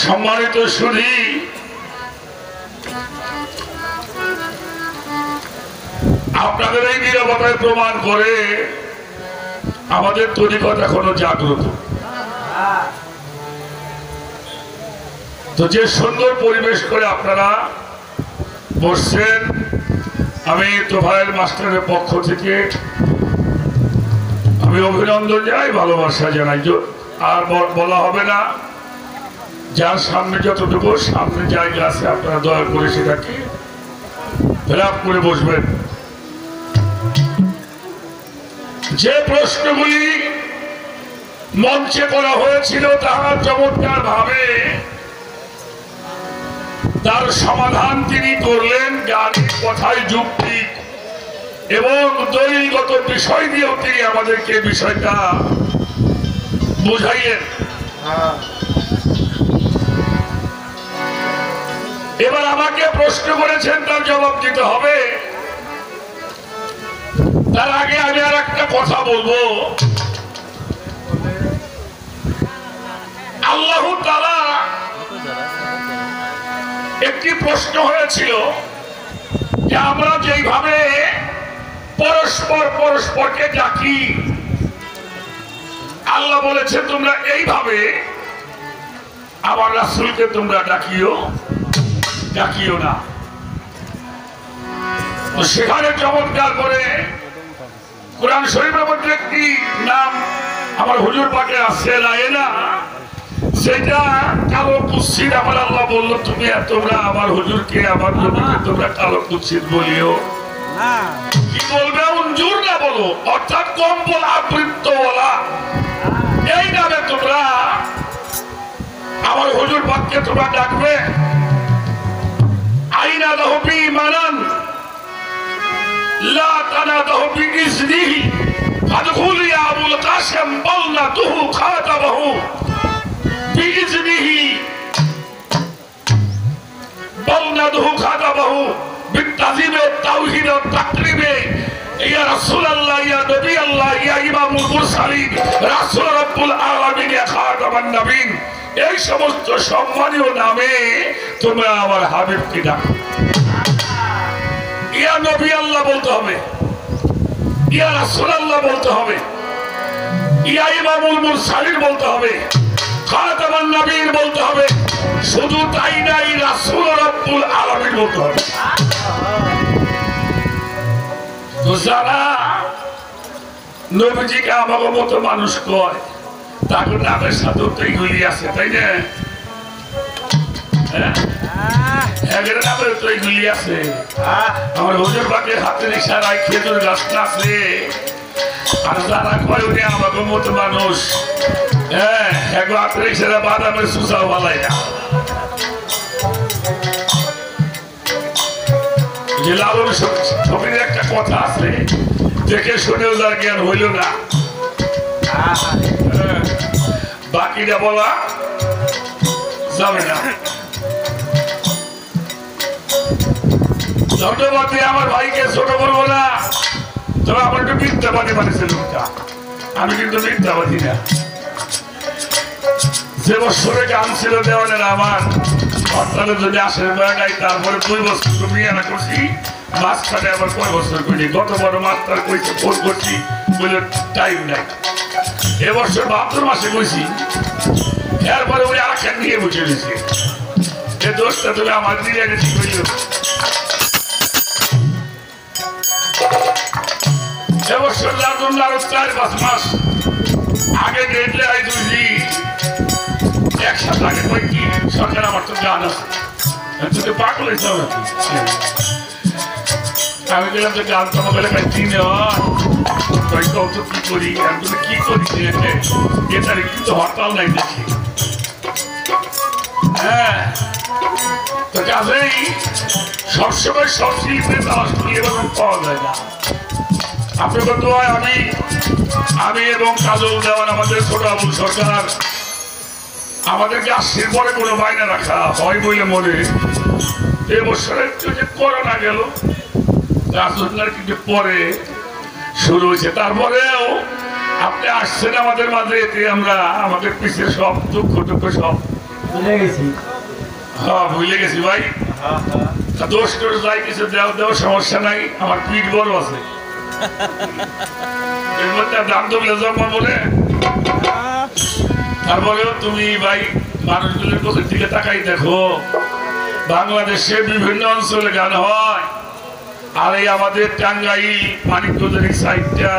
সম্মানিত সুধী, আপনাদের এই নীরবতায় প্রমাণ করে আমাদের তরিকত এখনো জাগ্রত। তো যে সুন্দর পরিবেশ করে আপনারা বসছেন, আমি তোফায়েল মাস্টারের পক্ষ থেকে আমি অভিনন্দন জানাই, ভালোবাসা জানাই। আর বলা হবে না, যার সামনে যতটুকু সামনে জায়গা আছে আপনারা দয়া করে সেটাকে ফিল-আপ করে বসবেন। যে প্রশ্নগুলি মঞ্চে করা হয়েছিল তাহা চমৎকার ভাবে তার সমাধান তিনি করলেন জ্ঞানের কথায় যুক্তি এবং দলিলগত বিষয় দিয়েও তিনি আমাদেরকে বিষয়টা বুঝাইয়েন। এবার আমাকে প্রশ্ন করেছেন, তার জবাব দিতে হবে। তার আগে আমি আর একটা কথা বলবো। আল্লাহ তাআলা একটি প্রশ্ন হয়েছিল যে আমরা যেইভাবে পরস্পরকে ডাকি, আল্লাহ বলেছে তোমরা এইভাবে আমার রাসূলকে তোমরা ডাকিও না। সেখানে চমৎকার করে কোরআন শরীফের মধ্যে একটি নাম আমার হুজুর পাকে আছে, রায়না, সেটা কালো কুৎসিত আমার আল্লাহ বললো তোমরা আমার হুজুরকে আমার নবীকে তোমরা কালো কুৎসিত বলিও না। কি বলবে? উনজুর না বলো, অর্থাৎ কম্বল আবৃত্ত বলা। এই নামে তোমরা আমার হুজুর পাককে তোমরা ডাকবে। আইনা দাহু বিঈমানান লা তানাদাহু বিইজনিহি ফাদখুল ইয়া আবুল কাসিম বালনাতুহু খাতাবাহু বিইজনিহি বালনাতুহু খাতাবাহু বিতাযিব তাওহীদ ও তাকরিবে ইয়া রাসূলুল্লাহ ইয়া নবী আল্লাহ ইয়া ইমামুল মুরসালিন রাসূল রাব্বুল আলামিন ইয়া খাতামান নবীন। এই সমস্ত সম্মানীয় নামে তোমরা আমার হাবিবকে ডাকো। ইয়া নবী আল্লাহ বলতে হবে, ইয়া রাসূলুল্লাহ বলতে হবে, ইয়া ইমামুল মুরসালিন বলতে হবে, খাতামান নবীন বলতে হবে। শুধু তাই নাই, রাসূল রাব্বুল আলামিন বলতে হবে। তো যারা নবীজিকে আমাকে মতো মানুষ কয়, তাদের নামের সাথে তো এইগুলি আছে, তাই না? আমার হুজুর পাকের হাতের ইশারায় খেজুর গাছ আছে। আর যারা কয় উনি আমাকে মতো মানুষ, হাতের ইশারা বাদামের সুসাও বালাই না। যে লালন ছবির একটা কথা আছে, দেখে শুনেও যার জ্ঞান হইল না, বাকিটা বলা যাবে না। ধন্যবাদ দিয়ে আমার ভাইকে ছোট বলবো না, তবে আমার একটু মিথ্যাবাদী বানিয়েছে লোকটা। আমি কিন্তু মিথ্যাবাদী না। যে বছরে গান ছিল দেওয়ানের আমার হরতালে যদি আসে নাই, তারপরে 2 বছর কমিয়ে আনা করছি, মাঝখানে আবার কয় বছর করি। গত বড় মাস্টার কইছে ফোন করছি, বলে টাইম নাই। এবছর ভাদ্র মাসে কইছি, এরপরে ওই আখের নিয়ে বসে দিয়েছে। এ দোষটা তুমি আমার দিয়ে গেছি কইল। এবছর যার জন্য আরো 4-5 মাস আগে গেটলে আই দুই একসাথে আগে কই কি সরকার আমার তো জান আছে, তুই পাগল হয়েছে নাকি? আমি গেলাম যে গান তোমার বলে চিনে কত কি করি, তুমি কি করি এটার কিন্তু হরতাল নাই দেখি। হ্যাঁ, তো কাজেই সবসময় সব শিল্পে এরকম পাওয়া যায় না। আপনাদের দোয়ায় আমি এবং কাজল দেওয়ান আমাদের ছোট আবুল সরকার আমাদেরকে আসছে পরে কোনো বাইনা রাখা হয় বলে মনে। এবছরে যে করোনা গেল, রাজনার কিন্তু পরে শুরু হয়েছে, তারপরেও আপনি আসছেন আমাদের মাঝে, এতে আমরা আমাদের পিছিয়ে সব দুঃখ সব হ্যাঁ ভুলে গেছি ভাই দোষ টোষ যাই কিছু দেওয়া সমস্যা নাই আমার পিঠ বড় আছে এর মধ্যে দাম তো জন্ম বলে তারপরেও তুমি ভাই মানুষগুলোর পক্ষের দিকে তাকাই দেখো বাংলাদেশে বিভিন্ন অঞ্চলে গান হয় আর এই আমাদের টাঙ্গাইল মানিকগঞ্জের এই সাইডটা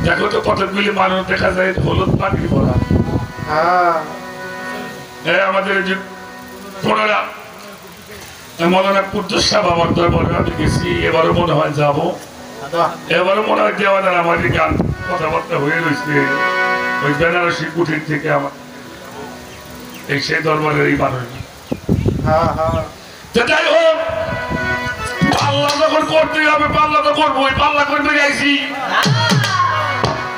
দেখো তো কতগুলি মানুষ দেখা যায় হলুদ পাখি ভরা আমাদের যে পনেরা মৌলানা কুদ্দুস সাহেব আমার দরবারে আমি গেছি এবারও মনে হয় যাবো এবারও মনে হয় দেওয়ানের আমাদের গান কথাবার্তা হয়ে রয়েছে ওই বেনারসি কুঠির থেকে আমার এই সেই দরবারের এই মানুষ যাই হোক পাল্লা যখন করতে হবে পাল্লা তো করবো পাল্লা করতে যাইছি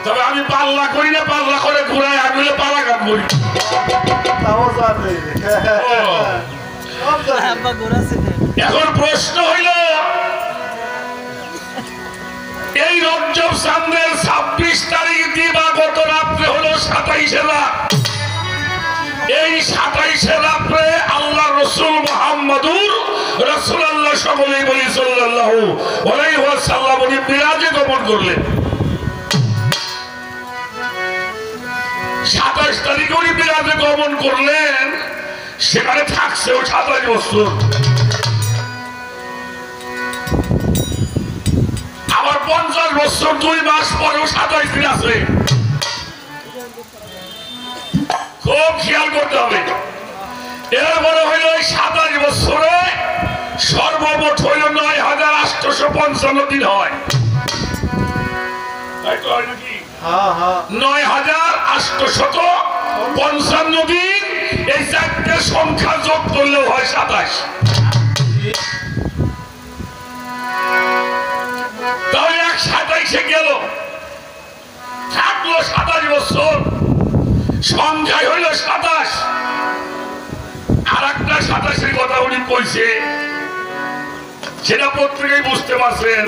তবে আমি পাল্লা করি না পাল্লা করে ঘুরাই আমি হলে পালা গান করি এখন প্রশ্ন হইল এই রজব চাঁদের 26 তারিখ দিবাগত রাত্রে হলো 27 রাত এই 27 রাত্রে আল্লাহ রসুল মুহাম্মদুর রাসূলুল্লাহ সকলেই বলি সাল্লাল্লাহু আলাইহি ওয়াসাল্লাম উনি মিরাজে গমন করলেন 27 তারিখে উনি মিরাজে গমন করলেন সেখানে থাকছে ও 27 বছর আবার 50 বছর 2 মাস পরেও 27 দিন আছে খুব খেয়াল করতে হবে এরপরে হইল 27 বছরে সর্বমোট হইল 9855 দিন হয় 9855 দিন এই চারটে সংখ্যা যোগ করলেও হয় 27 তাহলে 27 গেল থাকলো 27 বছর সংখ্যায় হইল 27 আর একটা 27 কথা উনি কইছে সেটা প্রত্যেকেই বুঝতে পারছেন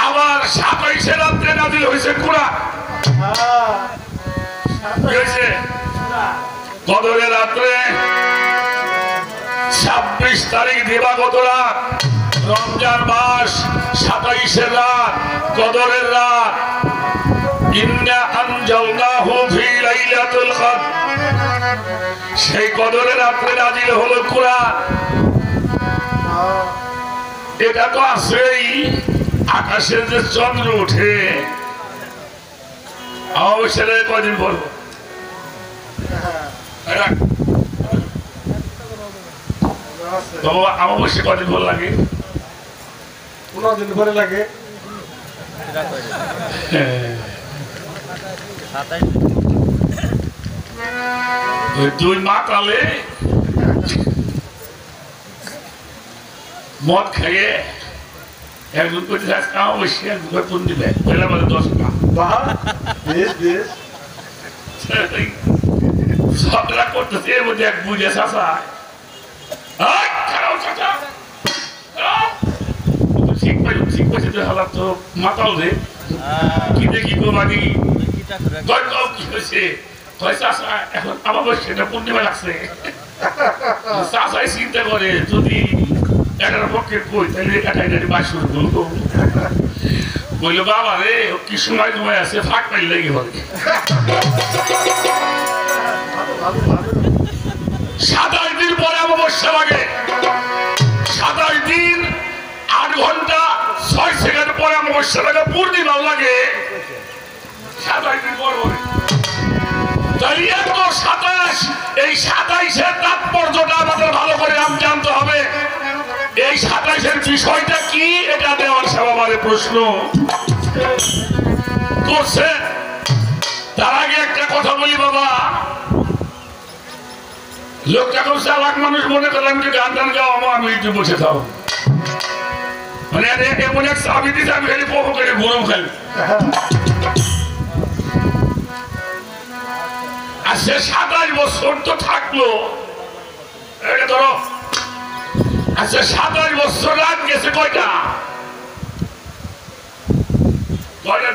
আবার 27 রাত্রে নাজিল হয়েছে কুরআন কদরের রাত্রে 26 তারিখ দিবাগত রাত রমজান মাস 27 রাত কদরের রাত ইন্না আনজালনাহু ফি লাইলাতুল কদর সেই কদরের রাত্রে নাজিল হলো কুরআন এটা তো আছেই আকাশে যে চন্দ্র ওঠে অবশ্যই কদিন বলবো অবশ্যই কদিন বল লাগে 15 দিন করে লাগে দুই মাতালে মদ খাইয়ে একজন করে অবশ্যই একজন পুন দিবে পেলে বলে 10 ঝগড়া করতেছে এর মধ্যে এক বুঝে চাষা ঠিক পাইছে হালাত তো মাতাল রে কি দেখি গো বাড়ি কি হয়েছে এখন আমার সেটা পূর্ণিমা লাগছে চাষাই চিন্তা করে যদি এটার পক্ষে কই তাহলে এটাই বাস শুরু করবো বললো বাবা রে কি সময় তোমায় আছে ফাঁক পাইলে লেগে হবে 27 দিন পরে অমাবস্যা লাগে 27 দিন 8 ঘন্টা 6 সেকেন্ড পরে অমাবস্যা লাগে পূর্ণিমা লাগে 27 দিন পর তাহলে এত 27 এই 27-এর তাৎপর্যটা আমাদের ভালো করে জানতে হবে এই 27-এর বিষয়টা কি এটা দেওয়ার সবাই প্রশ্ন করছে তার আগে একটা কথা বলি বাবা লোকটা খুব চালাক মানুষ মনে করলাম যে গান টান গাও আমি একটু বসে থাও মানে এমন এক চাবি দিতে আমি খালি পক্ষ করে গরম খাই আর সে 27 বছর তো থাকলো এটা ধরো আচ্ছা 27 বছর রাত গেছে কয়টা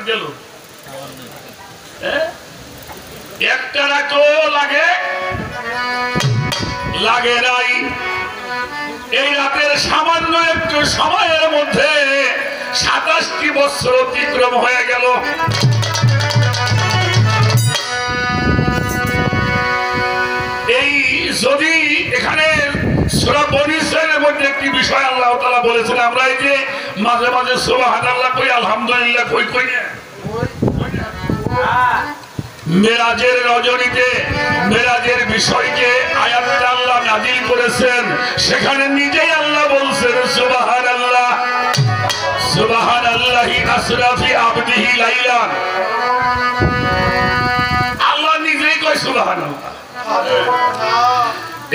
গেল একটা রাতও লাগে লাগে নাই। এই রাতের সামান্য একটু সময়ের মধ্যে 27টি বছর অতিক্রম হয়ে গেল। এই যদি এখানে সূরা বনী ইসরাঈলের মধ্যে একটি বিষয় আল্লাহ তাআলা বলেছেন, আমরা এই যে মাঝে মাঝে সুবহানাল্লাহ কই, আলহামদুলিল্লাহ কই কই না, মেরাজের রজনীতে মেরাজের বিষয়কে আয়াতটা আল্লাহ নাযিল করেছেন, সেখানে নিজেই আল্লাহ বলছেন সুবহানাল্লাহ, সুবহানাল্লাহি আসরা ফি আবদিহি লাইলান। আল্লাহ নিজেই কয় সুবহানাল্লাহ।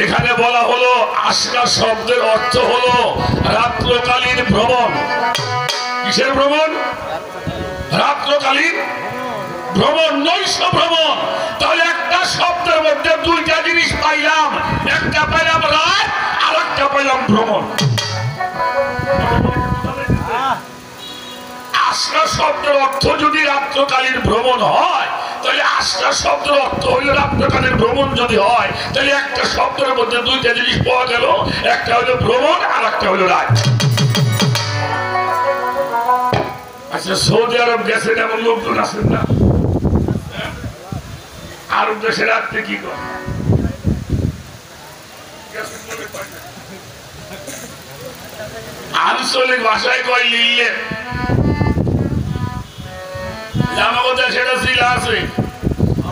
এখানে বলা হলো আসরা শব্দের অর্থ হলো রাত্রকালীন ভ্রমণ। কিসের ভ্রমণ? রাত্রকালীন ভ্রমণ, নৈশ ভ্রমণ। তাহলে একটা শব্দের মধ্যে দুইটা জিনিস পাইলাম, একটা পাইলাম রাত আর একটা পাইলাম ভ্রমণ। আসরা শব্দের অর্থ যদি রাত্রকালীন ভ্রমণ হয়, তাহলে আসরা শব্দের অর্থ হইল রাত্রকালীন ভ্রমণ যদি হয়, তাহলে একটা শব্দের মধ্যে দুইটা জিনিস পাওয়া গেল, একটা হইল ভ্রমণ আর একটা হইল রাত। আচ্ছা, সৌদি আরব গেছেন এমন লোকজন আছেন না? আরব দেশে রাত্রে কি করে? আঞ্চলিক ভাষায় কয় লিল্লে, আমাদের দেশেটা ছিল আছে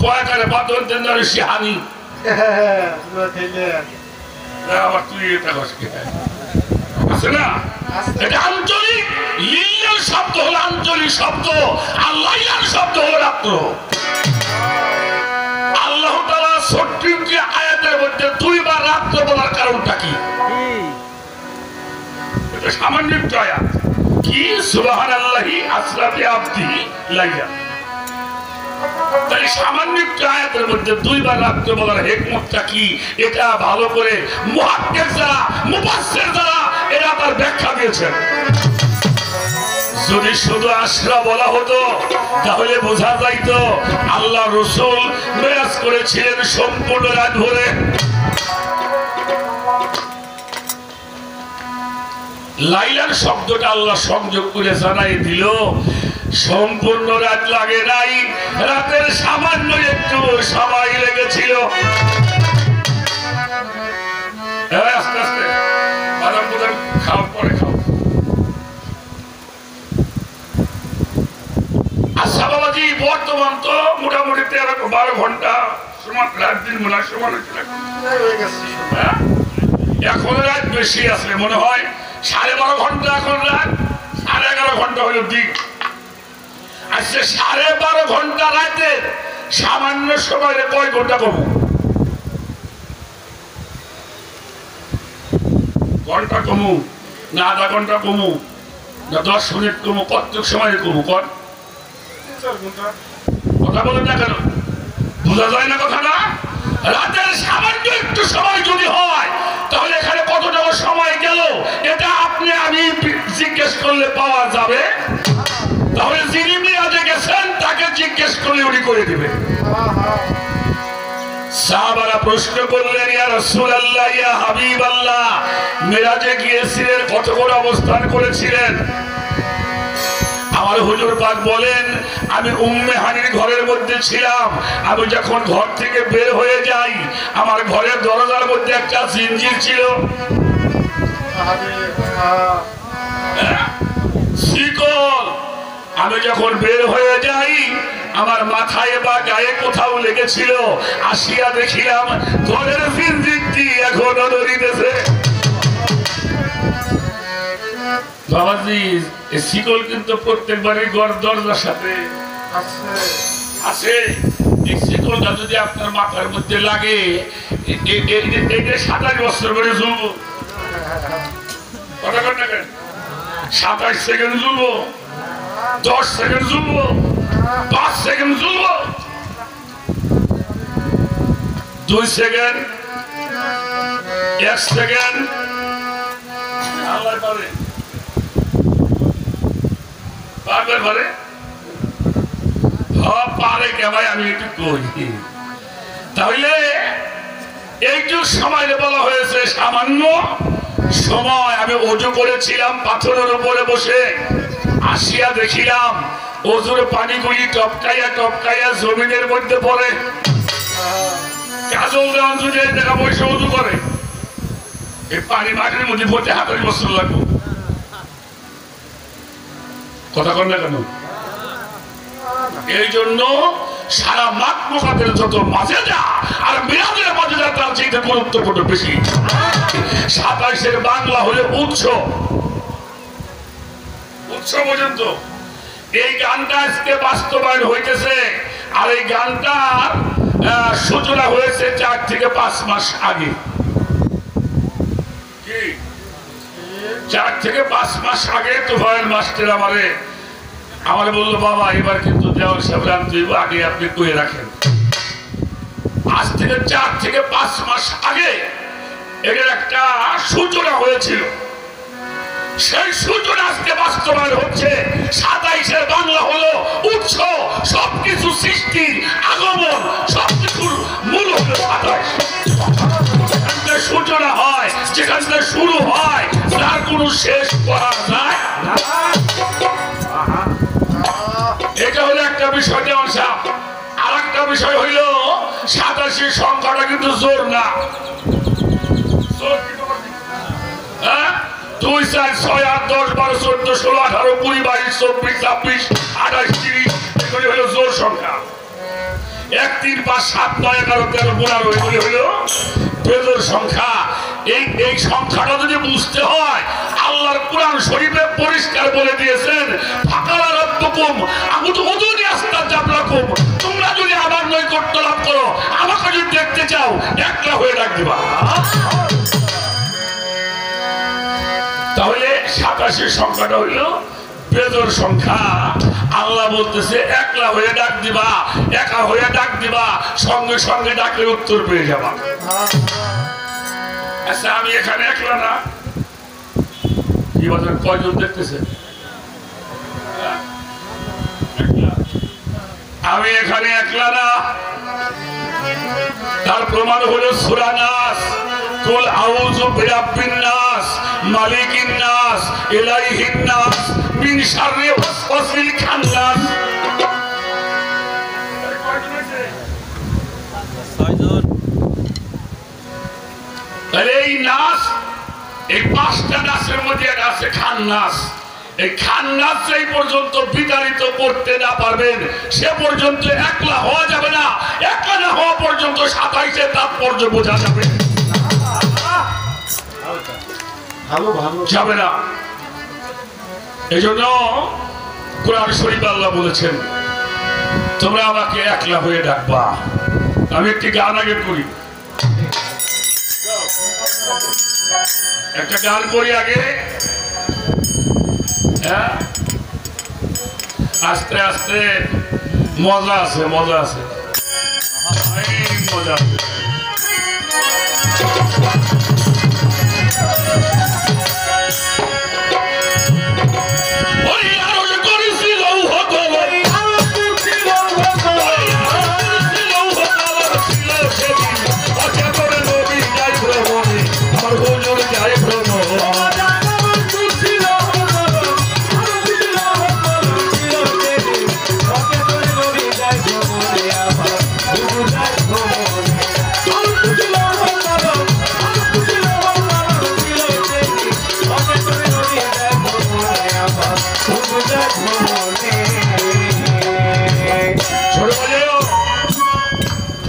কয়েকারে পাথর দেন শিহানি। আবার তুই এটা আছে না, এটা আঞ্চলিক। লিল্লের শব্দ হলো আঞ্চলিক শব্দ, আর লাইলার শব্দ হলো রাত্র। আল্লাহ তাআলা 36টি আয়াতের মধ্যে দুইবার রাত্র বলার কারণটা কি? এটা সামান্য একটু আয়াত। কি সুবহানাল্লাহি আসরা বি আবদিহি লাইলান। তাই সামান্য একটু আয়াতের মধ্যে দুইবার রাত্র বলার হিকমতটা কি, এটা ভালো করে মুহাক্কিক যারা, মুফাসসির যারা, এরা তার ব্যাখ্যা দিয়েছেন। যদি শুধু আসরা বলা হতো তাহলে বোঝা যাইতো আল্লাহ রাসূল মেরাজ করেছিলেন সম্পূর্ণ রাত ভরে। লাইলার শব্দটা আল্লাহ সংযোগ করে জানাই দিল সম্পূর্ণ রাত লাগে নাই, রাতের সামান্য একটু সময় লেগেছিল। আস্তে আস্তে বাদাম বাদাম খাও, পরে খাও। আচ্ছা বাবাজি, বর্তমান তো মোটামুটি 13-12 ঘন্টা সময়, রাত দিন মনে হয় সমান হয়েছিল। এখন রাত বেশি আসলে মনে হয় 12.5 ঘন্টা, এখন রাত 11.5 ঘন্টা হলো দিন। আচ্ছা, 12.5 ঘন্টা রাতে সামান্য সময় কয় ঘন্টা কমু? ঘন্টা কমু না আধা ঘন্টা কমু না 10 মিনিট কমু? কত সময় কমু? কর কথা বলেন না কেন? বোঝা যায় না কথা না? রাতের সামান্য একটু সময় যদি হয় তাহলে এখানে কতটা সময় গেল এটা আপনি আমি জিজ্ঞেস করলে পাওয়া যাবে। তাহলে যিনি মিরাজে গেছেন তাকে জিজ্ঞেস করলে উনি করে দিবে। সাহাবারা প্রশ্ন করলেন, ইয়া রাসূলুল্লাহ, ইয়া হাবিবাল্লাহ, মিরাজে গিয়েছিলেন, কত বড় অবস্থান করেছিলেন? আমার হুজুর পাক বলেন, আমি উম্মে হানির ঘরের মধ্যে ছিলাম। আমি যখন ঘর থেকে বের হয়ে যাই, আমার ঘরের দরজার মধ্যে একটা জিঞ্জির ছিল, শিকল। আমি যখন বের হয়ে যাই, আমার মাথায় বা গায়ে কোথাও লেগেছিল। আসিয়া দেখিলাম ঘরের জিঞ্জিরটি এখনো নড়িতেছে। বাবাজি, এই শিকল কিন্তু প্রত্যেকবারই ঘর দরজার সাথে আছে। এই শিকলটা যদি আপনার মাথার মধ্যে লাগে, 27 বছর করে ঝুলবো। 27 সেকেন্ড ঝুলবো, 10 সেকেন্ড ঝুলবো, 5 সেকেন্ড ঝুলবো, 2 সেকেন্ড, 1 সেকেন্ড। আল্লাহ পারে, পারবে পারে, পারে কে ভাই? আমি একটু কই। তাহলে এইটু সময় বলা হয়েছে সামান্য সময়। আমি ওযু করেছিলাম পাথরের উপরে বসে, আসিয়া দেখিলাম ওযুর পানিগুলি টপকাইয়া টপকাইয়া জমিনের মধ্যে পড়ে। কাজল দেওয়ান যদি এই জায়গা বসে ওযু করে, এই পানি মাটির মধ্যে পড়তে ২০ বছর লাগবে। কথা কন না কেন? এই জন্য সারা মাকমুকাতের যত মর্যাদা আর মিলাদের মর্যাদা তার চাইতে গুরুত্বপূর্ণ বেশি। ২৭-এর বাংলা হলে উৎসব। উৎসব পর্যন্ত এই গানটা আজকে বাস্তবায়ন হইতেছে। আর এই গানটার সূচনা হয়েছে ৪ থেকে ৫ মাস আগে। কি ৪ থেকে ৫ মাস আগে তোফায়েল মাস্টার আমারে বললো, বাবা এবার কিন্তু দেওয়াল সাহেব আনতে হইব, আগে আপনি কয়ে রাখেন। আজ থেকে ৪ থেকে ৫ মাস আগে এর একটা সূচনা হয়েছিল। সেই সূচনা আজকে বাস্তবায়ন হচ্ছে। ২৭-এর বাংলা হলো উৎস, সবকিছু সৃষ্টির আগমন, সবকিছুর মূল হলো ২৭। সূচনা হয়, যেখান থেকে শুরু হয়, তার কোনো শেষ করা যায় না। এটা হলো একটা বিষয়। আর একটা বিষয় হইল ৮৭ সংখ্যাটা কিন্তু জোর না। ২, ৪, ৬, ৮, ১০, ১২, ১৪, ১৬, ১৮, ২০, ২২, ২৪, ২৬, ২৮, ৩০ এগুলি হলো জোর সংখ্যা। ১, ৩, ৫, ৭, ৯, ১১, ১৩, ১৫ এগুলি হলো বেজোড় সংখ্যা। এই সংখ্যাটা যদি বুঝতে হয়, আল্লাহর কোরআন শরীফে পরিষ্কার বলে দিয়েছেন, ফাকারা রাব্বুকুম আবুদুনি আস্তাজাবলাকুম, তোমরা যদি আমার নৈকট্য লাভ করো, আমাকে যদি দেখতে চাও, একলা হয়ে ডাক দিবা। তাহলে ৮৭ সংখ্যাটা হইল বেজোড় সংখ্যা। আল্লাহ বলতেছে একলা হয়ে ডাক দিবা, একা হয়ে ডাক দিবা, সঙ্গে সঙ্গে ডাকের উত্তর পেয়ে যাবা। আচ্ছা, আমি এখানে একলা না, কি বলেন, কয়জন দেখতেছে? আমি এখানে একলা না। তার প্রমাণ হলো সূরা নাস, কুল আউযু বিরাব্বিন নাস, মালিকিন নাস, ইলাইহিন নাস, মিন শাররি ওয়াসওয়াসিল খান্নাস। তাহলে এই নাস, এই ৫টা নাসের মধ্যে একটা আছে খান্নাস। এই খান্নাস যেই পর্যন্ত বিতাড়িত করতে না পারবেন, সে পর্যন্ত একলা হওয়া যাবে না। একলা না হওয়া পর্যন্ত ২৭-এর তাৎপর্য বোঝা যাবে যাবে না। এই জন্য কোরআন শরীফে আল্লাহ বলেছেন, তোমরা আমাকে একলা হয়ে ডাকবা। আমি একটি গান আগে করি, একটা গান করি আগে। হ্যাঁ, আস্তে আস্তে মজা আছে, মজা আছে, মজা আছে।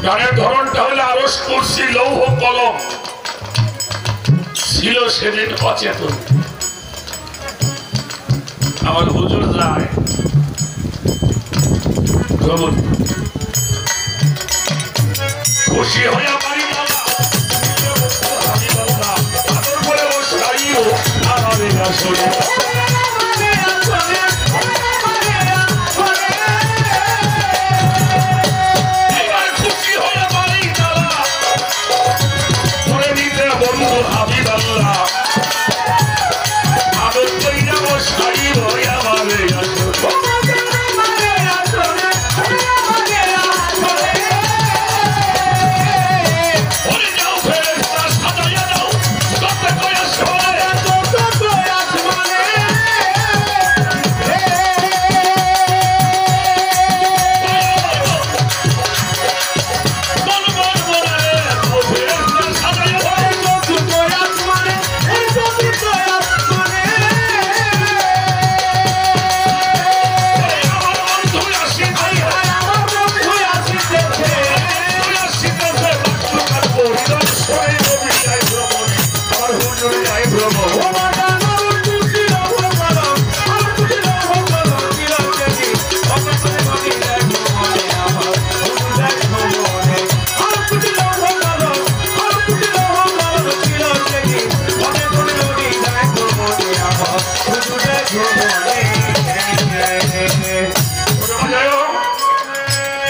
গানের ধরনটা হলে আরশ কুরসি লৌহ কলম ছিল সেদিন অচেতন। আমার হুজুর যায় খুশি হইয়া পারি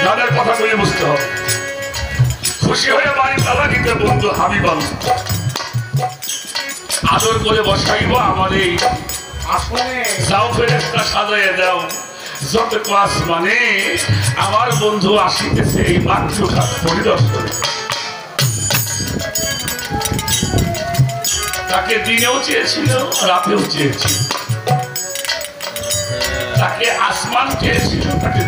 দাদার কথা বলে বুঝতে হবে। খুশি হয়ে বাড়ি তালা দিতে বন্ধু হাবিব আদর করে বসাইব আমার এই যাও ফেরেশতা সাজাইয়া দাও যত ক্লাস মানে আমার বন্ধু আসিতেছে এই মাতৃঘাত পরিদর্শন। তাকে দিনেও চেয়েছিল রাতেও চেয়েছিল, তাকে আসমান চেয়েছিল, তাকে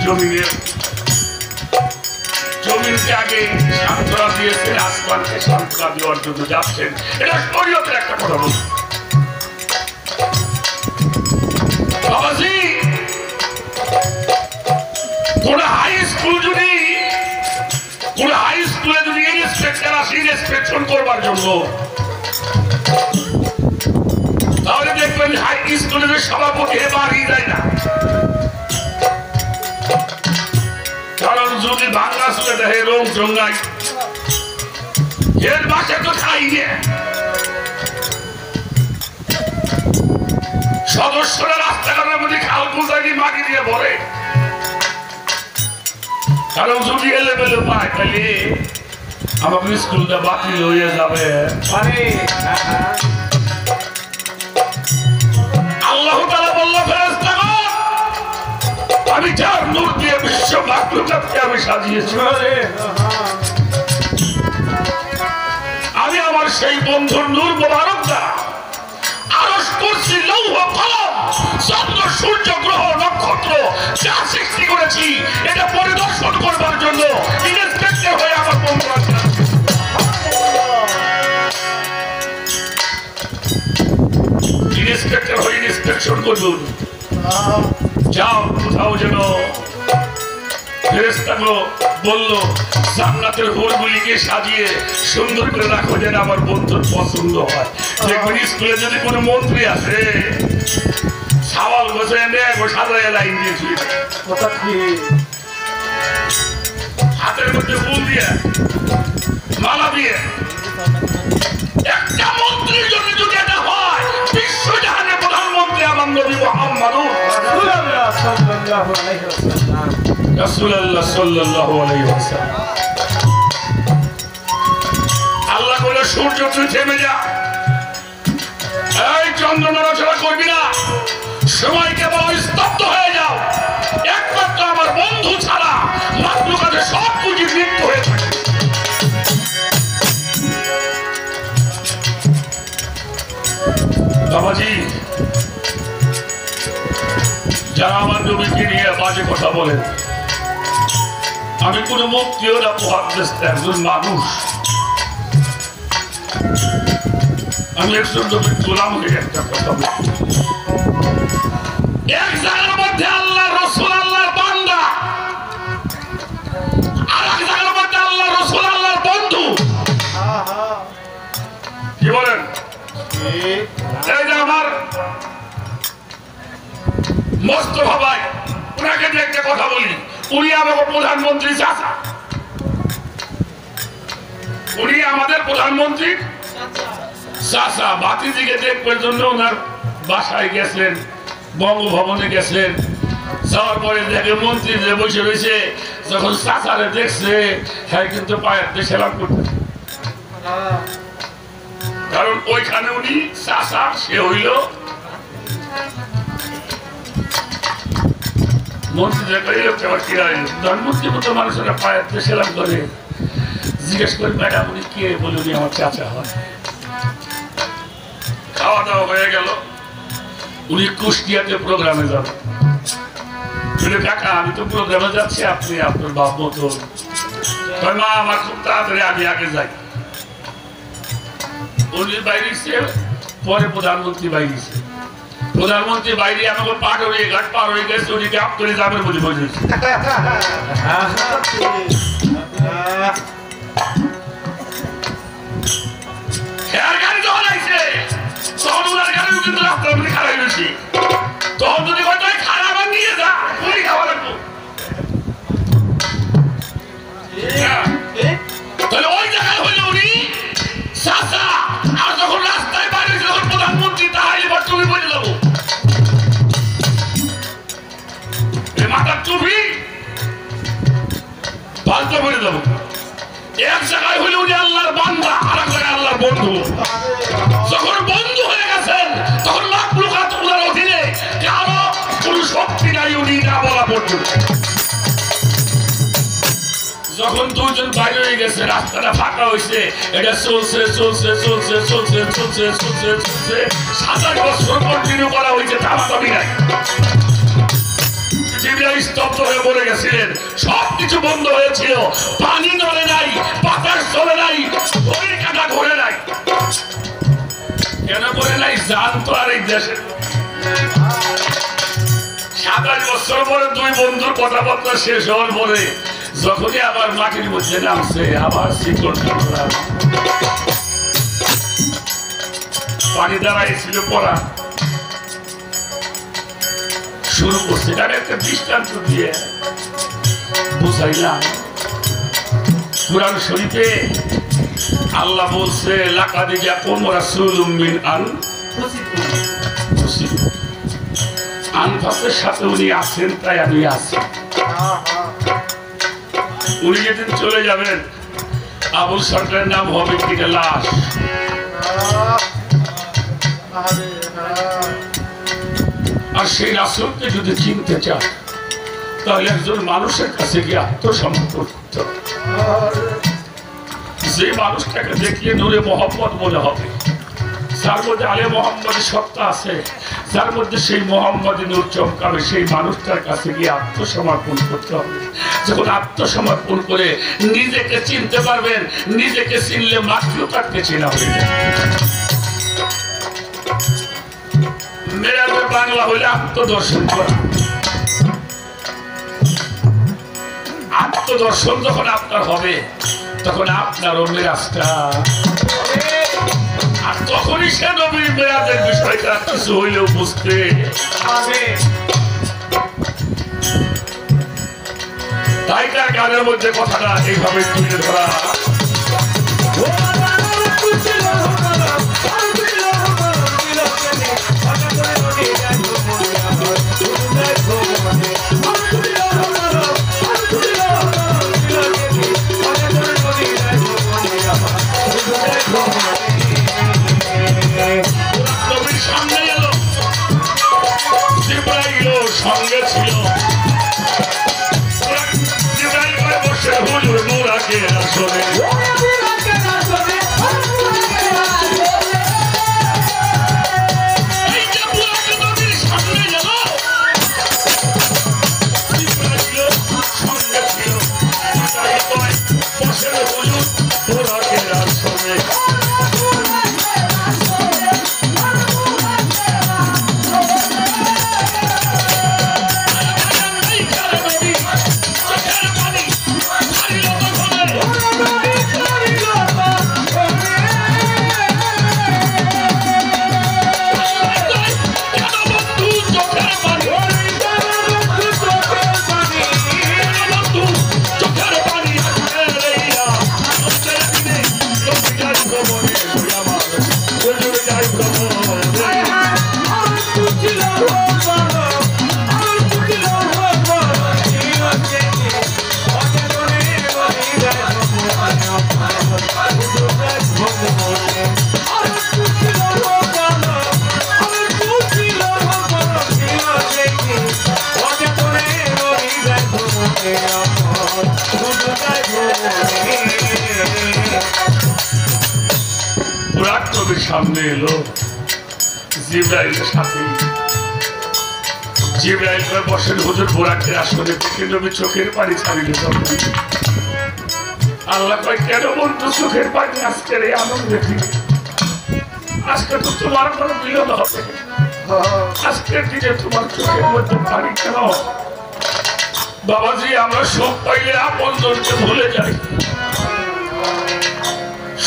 জমিনকে আগে সান্ত্বনা দিয়েছেন, আসমানকে সান্ত্বনা দেওয়ার জন্য যাচ্ছেন। এটা শরীয়তের একটা কথা বল বাবাজি। কোন হাই স্কুলে যদি ইন্সপেক্টর আসে ইন্সপেকশন করবার জন্য, তাহলে দেখবেন হাই স্কুলের সভাপতি বাড়ি যায় না। কারণ যদি বাংলা স্কুলে দেখে রং চঙ্গাই এর বাসা তো খাই নে, সদস্যরা রাস্তাঘাটের মধ্যে খাল কুলতাকি মাটি দিয়ে ভরে। কারণ যদি এলেবেলে পায় তাহলে আমাকে স্কুলটা বাতিল হয়ে যাবে। আল্লাহ তাআলা বলল ফেরেশতাগণ আমি যার নূর দিয়ে বিশ্ব মাখলুকাতকে আমি সাজিয়েছি, আমি আমার সেই বন্ধুর নূর মোবারক দ্বারা আরশ কুরসি লৌহ কলম চন্দ্র সূর্য গ্রহ নক্ষত্র যা সৃষ্টি করেছি এটা পরিদর্শন করবার জন্য ইন্সপেক্টর হয়ে আমার বন্ধু আছে। ইন্সপেক্টর হয়ে ইন্সপেকশন করবেন। যাও কোথাও যেন ফেরেশতাগুলো বললো জান্নাতের হুরগুলিকে সাজিয়ে সুন্দর করে রাখো যেন আমার বন্ধুর পছন্দ হয়। দেখবেন স্কুলে যদি কোনো মন্ত্রী আসে সাওয়াল বসে সাজায় লাইন দিয়েছি, হাতের মধ্যে ফুল দিয়ে মালা দিয়ে। একটা মন্ত্রীর জন্য যদি এটা হয় বিশ্বজাহানের প্রধানমন্ত্রী আমার নবী মুহাম্মদুর রাসূলুল্লাহ সাল্লাল্লাহু আলাইহি ওয়াসাল্লাম। আল্লাহ বলে সূর্য তুই থেমে যা, এই চন্দ্র নড়াচড়া করবি না, সময়কে বলো স্তব্ধ হয়ে যাও। একমাত্র আমার বন্ধু ছাড়া মাতৃকাতে সব কিছু লিপ্ত হয়ে থাকে। বাবাজি যারা আমার নবীকে নিয়ে বাজে কথা বলেন, আমি কোন মুক্তিও না, একজন মানুষ, আমি একজন নবীর গোলাম হয়ে একটা কথা বলি। এক জায়গার মধ্যে আল্লাহ রাসূল আল্লাহর বান্দা, আর এক জায়গার মধ্যে আল্লাহ রাসূল আল্লাহর বন্ধু। কি বলেন? এই যে আমার মোস্তফা ভাই, ওনাকে যে একটা কথা বলি, উনি আমাকে প্রধানমন্ত্রী চাচা, উনি আমাদের প্রধানমন্ত্রী চাচা। বাতিজিকে দেখবার জন্য ওনার বাসায় গেছিলেন, বঙ্গভবনে গেছিলেন। যাওয়ার পরে দেখে মন্ত্রী যে বসে রয়েছে, যখন চাচারে দেখছে হ্যাঁ কিন্তু পায়ের দিয়ে সেলাম করতে, কারণ ওইখানে উনি চাচা, সে হইল মন্ত্রী। প্রধানমন্ত্রী মতো মানুষেরা পায়ের দিয়ে সেলাম করে, জিজ্ঞেস করি ম্যাডাম উনি কে? বলে উনি আমার চাচা হয়। খাওয়া দাওয়া হয়ে গেল, উনি কুষ্টিয়াতে প্রোগ্রামে যাবেন। কাকা আমি তো প্রোগ্রামে যাচ্ছি, আপনি আপনার বাপ মতো। মা আমার খুব তাড়াতাড়ি আমি আগে যাই। উনি বাইরে পরে প্রধানমন্ত্রী বাইরে, প্রধানমন্ত্রী বাইরে আমাকে পাটরে ঘাট পার হয়ে গেছে, উনি গ্যাপ করে যাবেন বলে বসেছে। গাড়ি যখন আইছে তখন ওনার গাড়িও কিন্তু রাস্তার মধ্যে খারাপ হয়েছি, তখন যদি খারাপ নিয়ে যা পুরি খাওয়া লাগবো। তাহলে ওই জায়গায় হইল উনি চাচা, আর যখন রাস্তায় বাইরে যখন প্রধানমন্ত্রী তাহলে এবার তুমি বলে যাবো মাথার চুপি যখন দুজন বাইরে হয়ে গেছে রাস্তাটা ফাঁকা হয়েছে এটা চলছে চলছে চলছে চলছে চলছে চলছে চলছে 27 বছর কন্টিনিউ করা হয়েছে থামাতামি নাই জিবরাইল স্তব্ধ হয়ে পড়ে গেছিলেন সবকিছু বন্ধ হয়েছিল পানি নড়ে নাই বাতাস চলে নাই ঘড়ির কাঁটা ঘোরে নাই কেন করে নাই জানতো আর এই দেশে 27 বছর পরে দুই বন্ধুর কথাবার্তা শেষ হওয়ার পরে যখনই আবার মাটির মধ্যে নামছে আবার শিকল পানি দাঁড়াইছিল পড়া শুরু করছে তার একটা দৃষ্টান্ত দিয়ে বুঝাইলাম কুরআন শরীফে আল্লাহ বলছে লাকাদ জাকুম রাসূলুম মিন আনফুসিকুম আনফাসের সাথে উনি আছেন তাই আমি আছি উনি যেদিন চলে যাবেন আবুল সরকারের নাম হবে কিনা লাশ আর সেই রাসূলকে যদি চিনতে চান তাহলে একজন মানুষের কাছে গিয়ে আত্মসমর্পণ করতে হবে যে মানুষটাকে দেখিয়ে নূরে মোহাম্মদ বলে হবে যার মধ্যে আলে মোহাম্মদের সত্তা আছে যার মধ্যে সেই মোহাম্মদী নূর চমকাবে সেই মানুষটার কাছে গিয়ে আত্মসমর্পণ করতে হবে যখন আত্মসমর্পণ করে নিজেকে চিনতে পারবেন নিজেকে চিনলে মাতৃকাকে চেনা হয়ে যাবে মেরাজের বাংলা হইলে আত্মদর্শন করা আত্মদর্শন যখন আপনার হবে তখন আপনারও মেরাজটা আর তখনই সে নবীর মেরাজের বিষয়টা কিছু হইলেও বুঝতে তাই তার গানের মধ্যে কথাটা এইভাবে তুলে ধরা সামনে এলো জিবরাইল সঙ্গে ছিল জিবরাইল বসে হুজুর মুরাকে আসলে সামনে এলো জিবরাইলের সাথে জিবরাইল বসেন হুজুর বুরাকের আসলে দেখে নবী চোখের পানি ছাড়িলে তখন আল্লাহ কয় কেন বন্ধু চোখের পানি আজকের এই আনন্দ দেখি আজকে তো তোমার কোনো মিলন হবে আজকের দিনে তোমার চোখের মধ্যে পানি কেন বাবাজি আমরা সুখ পাইলে আপনজনকে ভুলে যাই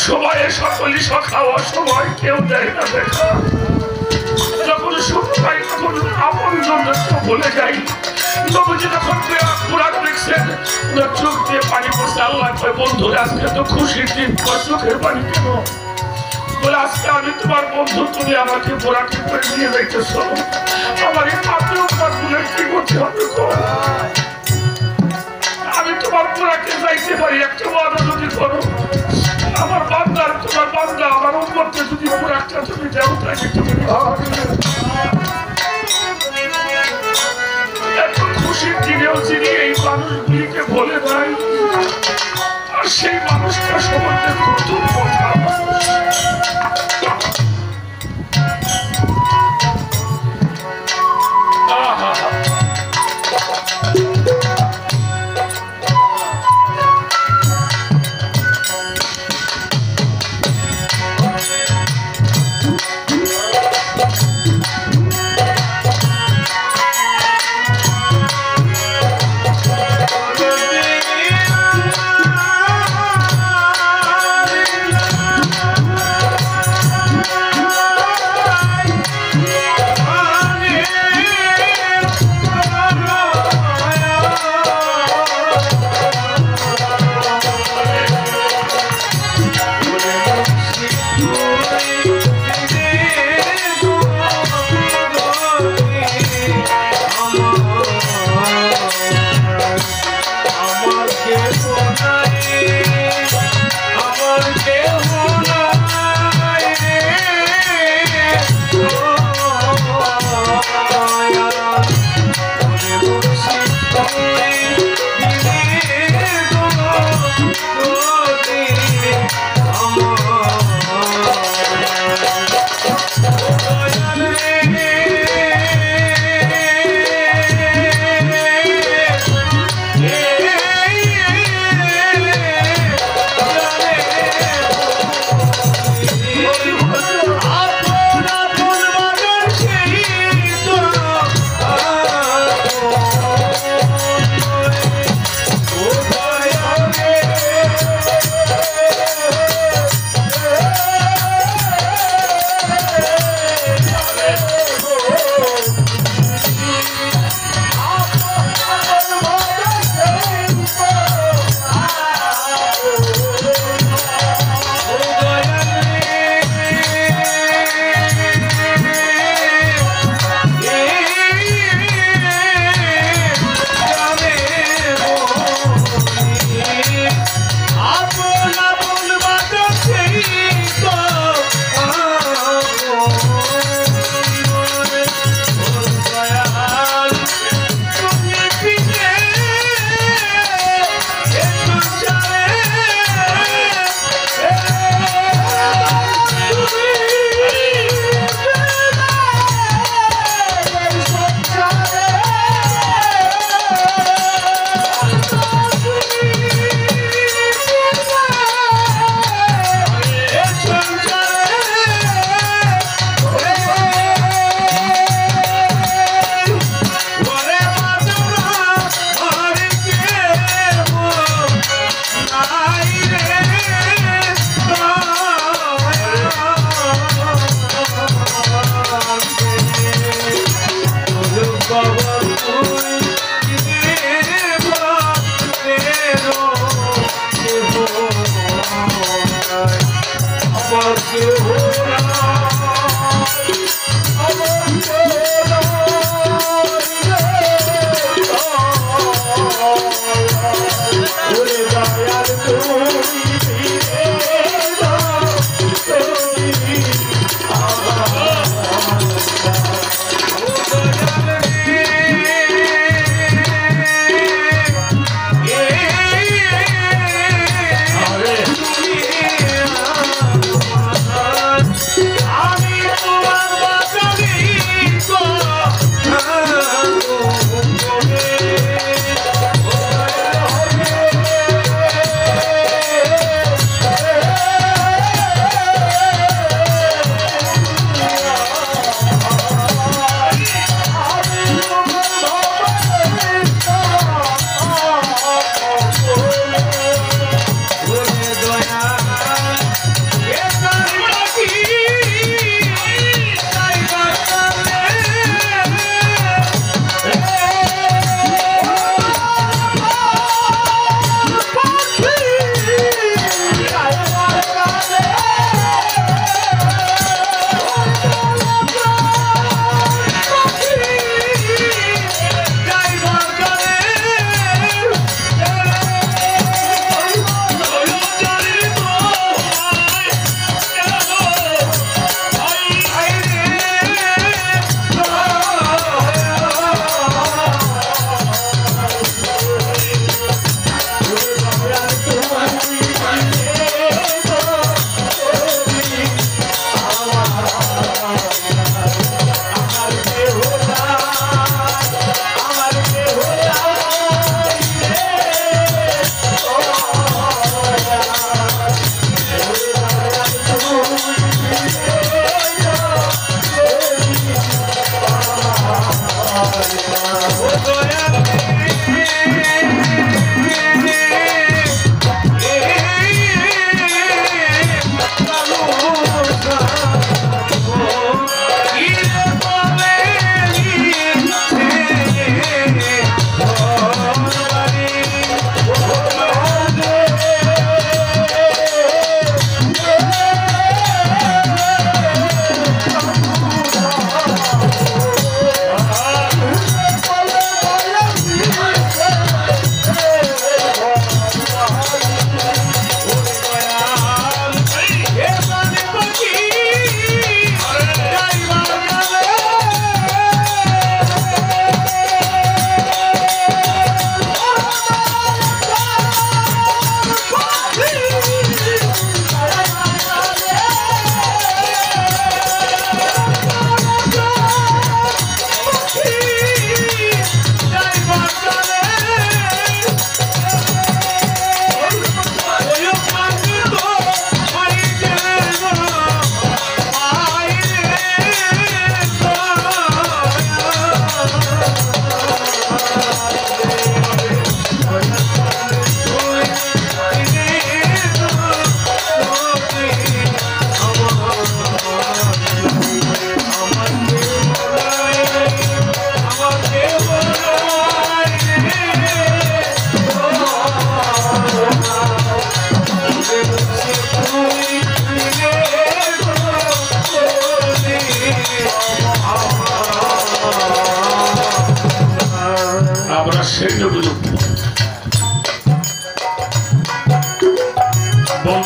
সবাই সকলই সখাওয়া সময় কেউ দেয় না দেখা যখন সুখ পাই তখন আপনজনকে ভুলে যাই নবীজি যখন কুরআন দেখছেন ওনার চোখ দিয়ে পানি পড়ছে আল্লাহ কয় বন্ধুরা আজকে তো খুশির দিন চোখের পানি কেন বলে আজকে আমি তোমার বন্ধু তুমি আমাকে বোরাকে করে নিয়ে যাইতেছ আমার এই পাপের উপর গুলো কি করতে হবে আমি তোমার বোরাকে যাইতে পারি একটা ওয়াদা যদি করো আমার বান্দার তোমার বান্দা আমার উম্মতকে যদি বোরাকটা তুমি যাও তাকে তুমি এত খুশির দিনেও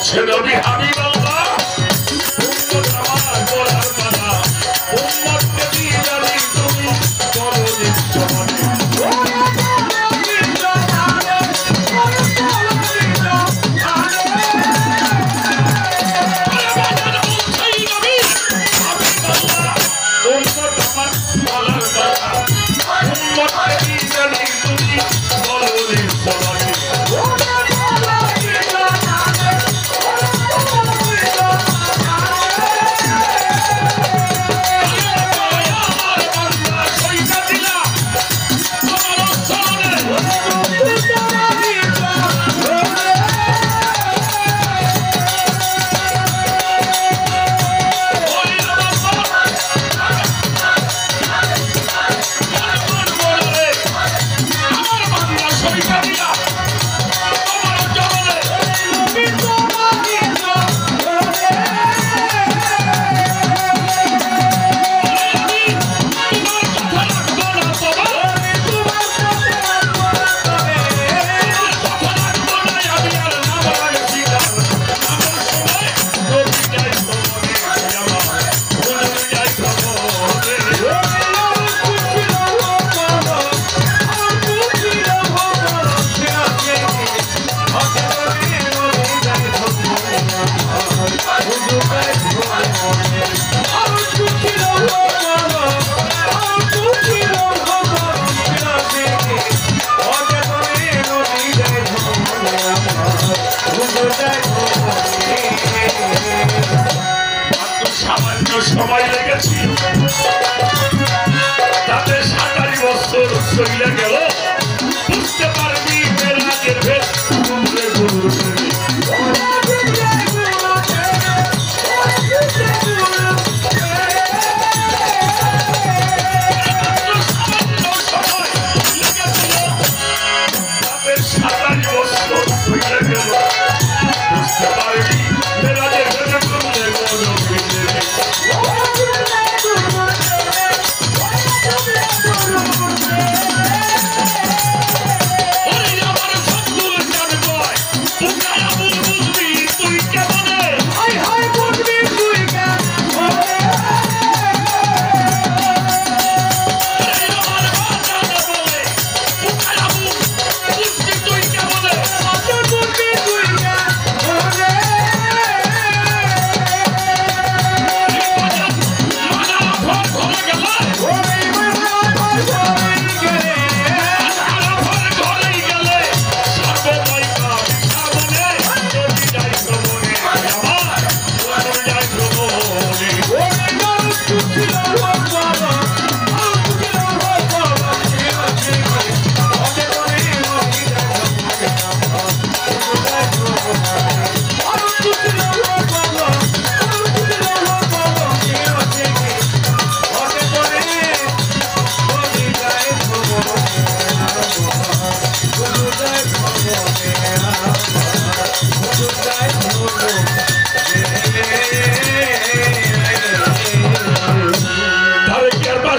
বলছে নবী হাবিবাল্লাহ উম্মত আমার বলার কথা উম্মতকে দিয়ে যাবে তুমি বলো নিশ্চয়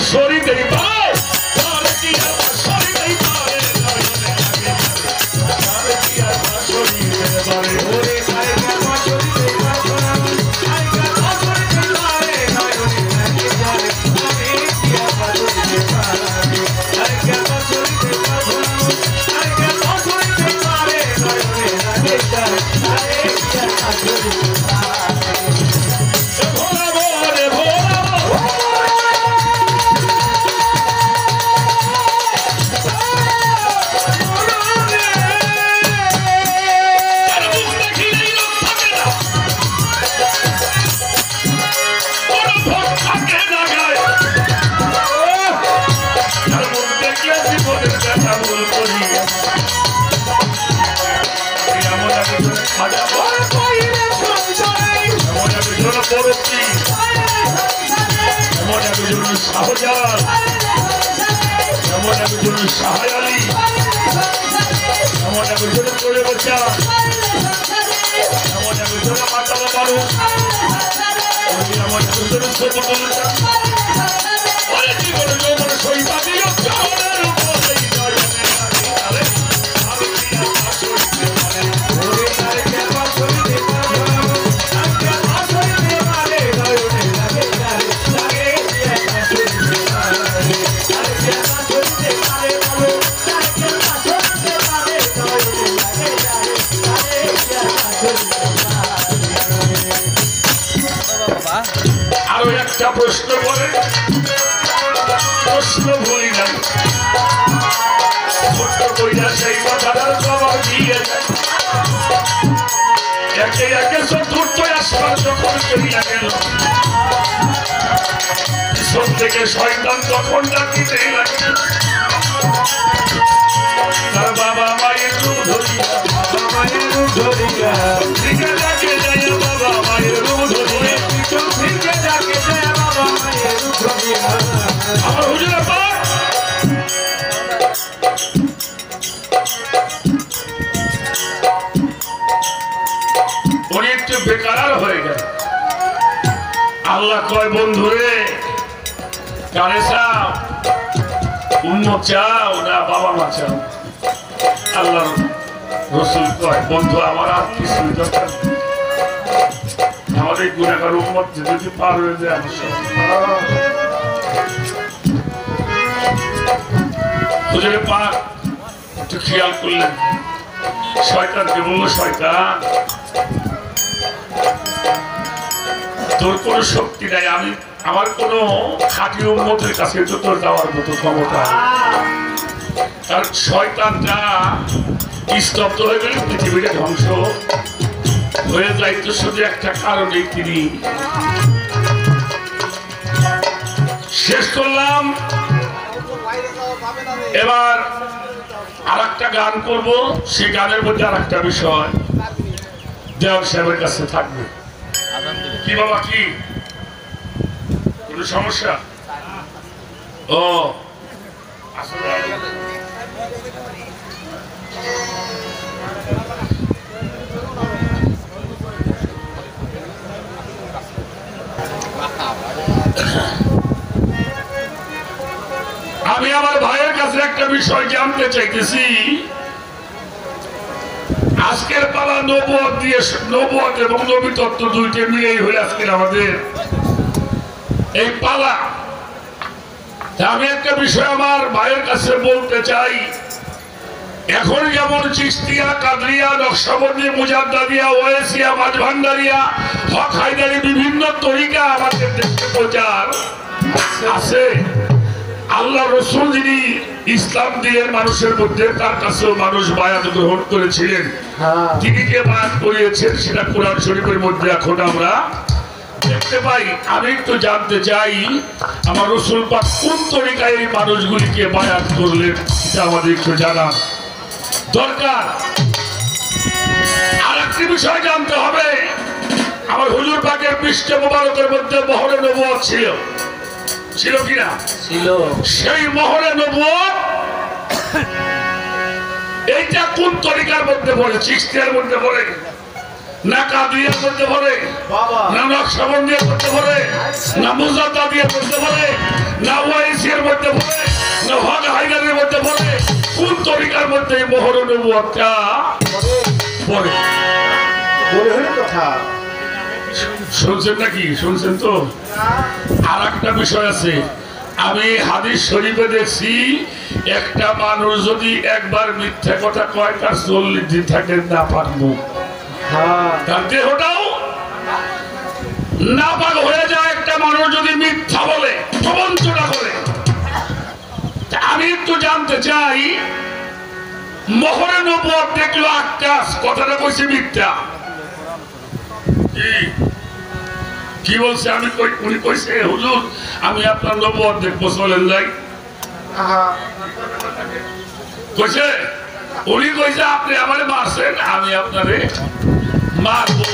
বাঁশরি দেই পারে তার কি আর বাঁশরি দেই পারে তার কি আর বাঁশরি দেই পারে ওরে আইগা বাঁশরি দেই পারে আইগা বাঁশরি দেই পারে নয়নে লাগে যারে আমি কি আর বাঁশরি দেই পারে আইগা বাঁশরি দেই পারে আইগা বাঁশরি দেই পারে নয়নে লাগে যারে আমি কি আর বাঁশরি দেই পারে শাহজালাল এমন একজন শাহ আলী এমন একজন করে বাচ্চা এমন একজন মাতালা মানুষ এমন একজন সবুল অনেক জীবনে যৌবন সহিতা দিল চাওয়ার উপরে আরো একটা প্রশ্ন করে প্রশ্ন ভুলি না ছোট্ট কইরা সেই কথাটার জবাব দিয়ে একে একে চতুর্থ আসমান যখন চলিয়া গেল পিছন থেকে শয়তান তখন ডাকিতে লাগল তার বাবা মায়ের রূপ ধরিয়া দিকে ডাকে যায় বাবা মায়ের রূপ ধরিয়া দিকে ডাকে যায় বাবা মায়ের রূপ ধরিয়া আমার হুজুর পাক উনি একটু বেকার হয়ে গেল আল্লাহ কয় বন্ধুরে কারে চাও উম্মত চাও না বাবা মা চাও আল্লাহ রসুল কয় বন্ধু আমার আর কিছু দরকার আমাদের গুণাগার উম্মত যদি পার হয়ে যায় আমার হুজুরে পাক একটু খেয়াল করলেন শয়তানকে বলল শয়তান তোর কোন শক্তি নাই আমি আমার কোন খাঁটি উম্মতের কাছে তো তোর যাওয়ার মতো ক্ষমতা কারণ শয়তানটা স্তব্ধ হয়ে গেলে পৃথিবীটা ধ্বংস হয়ে যায় তো শুধু একটা কারণে তিনি শেষ করলাম এবার আর একটা গান করব সেই গানের মধ্যে আর একটা বিষয় দেওয়ান সাহেবের কাছে থাকবে কি বাবা কি কোন সমস্যা ও আমি আমার ভাইয়ের কাছে একটা বিষয় জানতে চাইতেছি আজকের পালা নবুয়ত দিয়ে নবুয়ত এবং নবী তত্ত্ব দুইটা মিলেই হয়ে আজকের আমাদের এই পালা আমি একটা বিষয় আমার ভাইয়ের কাছে বলতে চাই এখন যেমন চিশতিয়া কাদরিয়া নকশবন্দি মুজাদ্দাদিয়া ওয়েসিয়া মাঝভান্ডারিয়া হক হায়দারি বিভিন্ন তরিকা আমাদের দেশে প্রচার আছে আল্লাহ রসুল যিনি ইসলাম দিনের মানুষের মধ্যে তার কাছেও মানুষ বায়াত গ্রহণ করেছিলেন তিনি কে বায়াত করিয়েছেন সেটা কোরআন শরীফের মধ্যে এখন আমরা দেখতে পাই আমি একটু জানতে চাই আমার রসুল পাক কোন তরিকায় এই মানুষগুলিকে বায়াত করলেন এটা আমাদের একটু জানা দরকার আর একটি বিষয় জানতে হবে আমার হুজুর পাকের পৃষ্ঠে মোবারকের মধ্যে মহরে নবুয়ত ছিল ছিল কিনা ছিল সেই মহরে নবুয়ত এইটা কোন তরিকার মধ্যে পড়ে চিশতিয়ার মধ্যে পড়ে না কাদিয়ার মধ্যে পড়ে না নকশবন্দির মধ্যে পড়ে না মুজাদ্দাদিয়ার মধ্যে পড়ে না ওয়াইসির মধ্যে পড়ে, না হক হাইদারের মধ্যে পড়ে, কোন তরিকার মধ্যে মোহর নবুয়তটা পড়ে? কথা শুনছেন নাকি? শুনছেন তো? আর একটা বিষয় আছে, আমি হাদিস শরীফে দেখছি একটা মানুষ যদি একবার মিথ্যা কথা কয় তার 40 দিন থাকে না পারবো, তার দেহটাও নাপাক হয়ে যায়। একটা মানুষ যদি মিথ্যা বলে, প্রবঞ্চনা করে। আমি একটু জানতে চাই, মোহরে নবুয়ত দেখলো আকাশ, কথাটা কইছে মিথ্যা, কি বলছে? আমি উনি কইছে হুজুর আমি আপনার নবুয়ত দেখবো, চলেন যাই। কইছে উনি কইছে আপনি আমারে মারছেন, আমি আপনারে মারবো।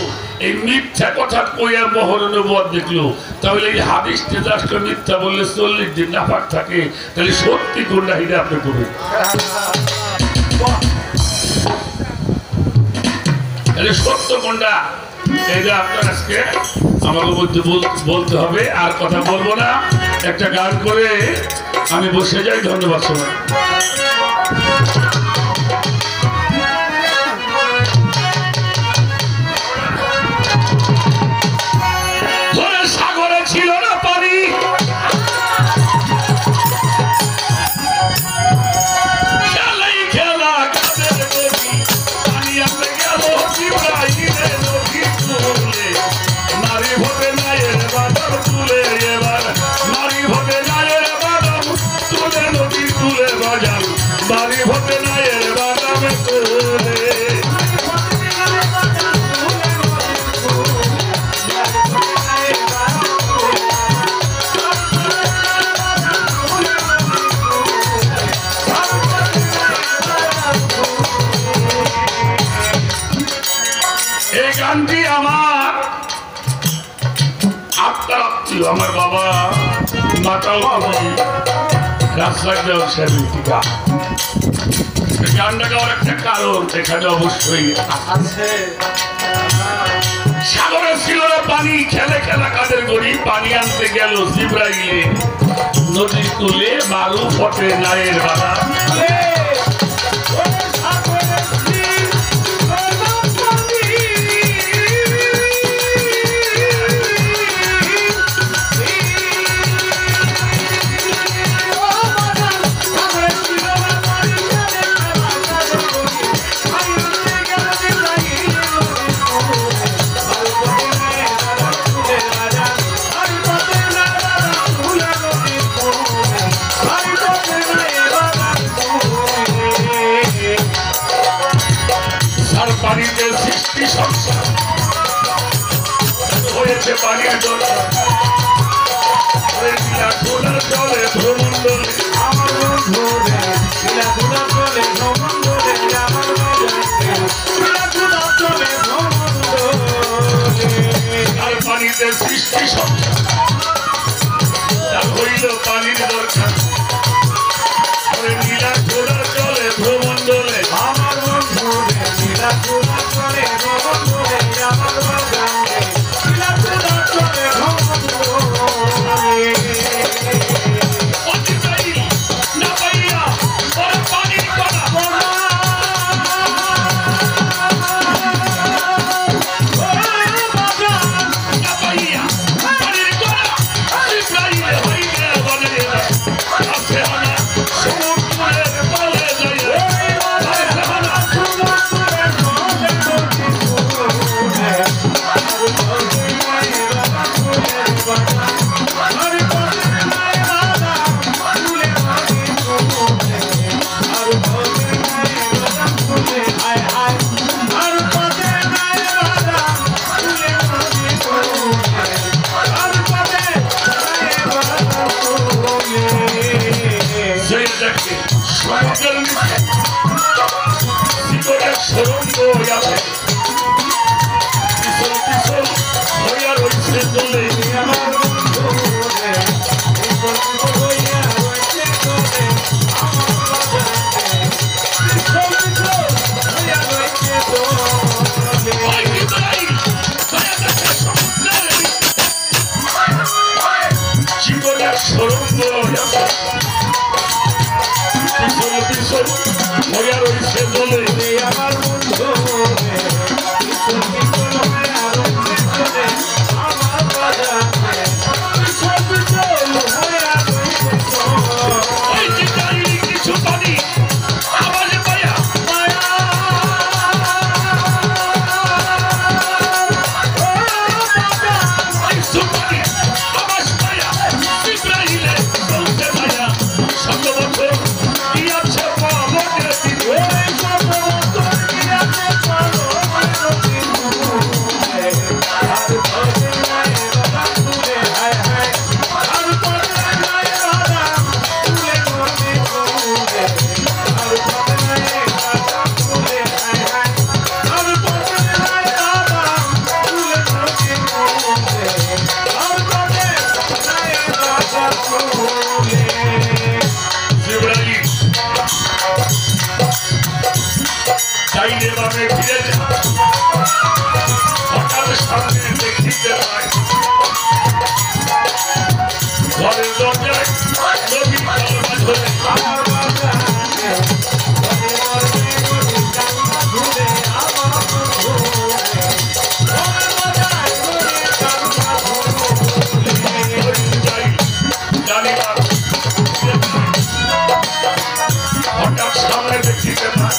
এই মিথ্যা কথা কইয়া মোহর নবুয়ত দেখলো। তাহলে এই হাদিস তেজাস্ত মিথ্যা বললে 40 দিন নাপাক থাকে, তাহলে সত্যি কোনটা হিরে আপনি করবেন? তাহলে সত্য কোনটা? এইটা আপনার আজকে আমাকে বলতে হবে। আর কথা বলবো না, একটা গান করে আমি বসে যাই। ধন্যবাদ সবাই। সাগরে ছিল না পানি, খেলাই খেলা কাদের নদী, পানি আনতে গেল জিব্রাইলের নদী তুলে, নারী ভোটে নায়ের বাদাম তুলে, এবার নারী ভোটে নায়ের বাদাম তুলে, নদী তুলে বাজান, নারী ভোটে নায়ের বাদাম তুলে। এই গানটি আমার আত্মার আত্মীয়, আমার বাবা মাতাল রাস্তার টিকা। গানটা গাওয়ার একটা কারণ এখানে অবশ্যই আছে। সাগরে ছিল না পানি, খেলে খেলা কাদের গড়ি, পানি আনতে গেল জিব্রাইলে নদী তুলে, মারু ফটে নায়ের বাধা। পানিতে সৃষ্টি সংসার হয়েছে, পানির দরকার চলে ভ্রমণ্ডলে, আমার আর পানিতে সৃষ্টি সংসার হইল পানির দরকার, নীলা ঘোড়া চলে ভ্রমণ্ডলে, আমার সুরঙ্গ গ্রামে ফিরে যায় হঠাৎ সামনে দেখিতে পায় ঘরের দরজায় নবী কালমা ধরে হঠাৎ সামনে দেখিতে পায়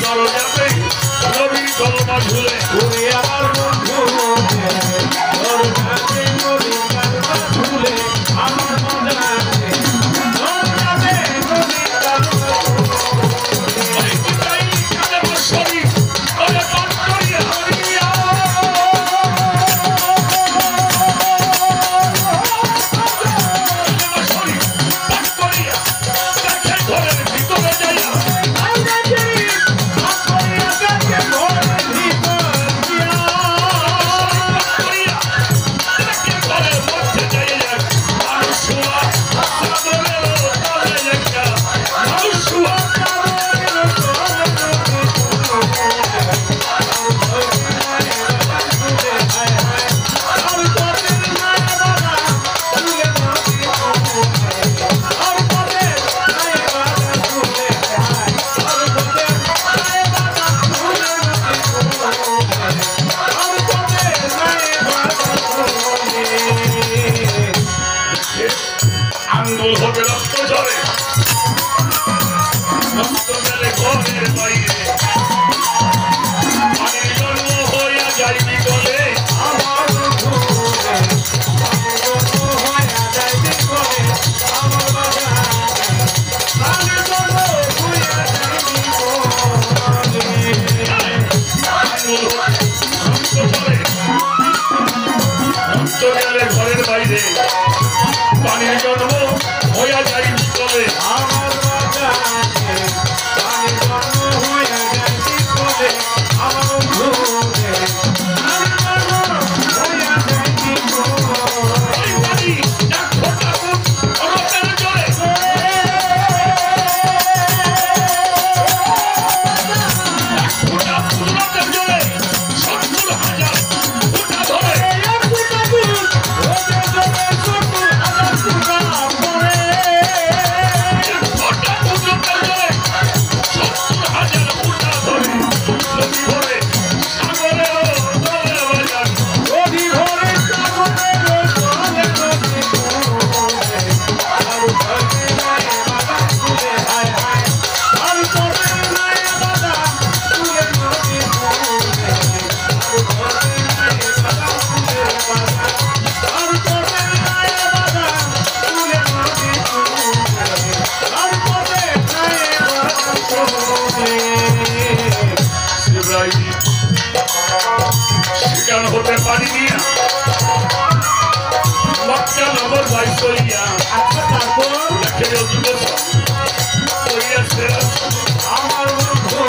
দরজাতে নবী কালমা ঝুলে আমার বন্ধু দরজাতে নবী কালমা ঝুলে আমার মনে দরজাতে নবী কালমা ওই কোথায় কালমা শরীফ ওরে পাঠ করিয়া হরিয়া কালমা শরীফ পাঠ করিয়া দেখে ঘরের ভিতরে যাইয়া আঙ্গুল হবে রক্ত ঝরে রক্ত গেলে ঘরের বাইরে পানির জন্ম হইয়া যাইবি বলে আমার রক্ত গেলে ঘরের বাইরে পানির জন্ম হইয়া যাই চলে আমার শিকার হতে পারিনি মক্কা নগর ভাই কইয়া দেখে আমার বন্ধু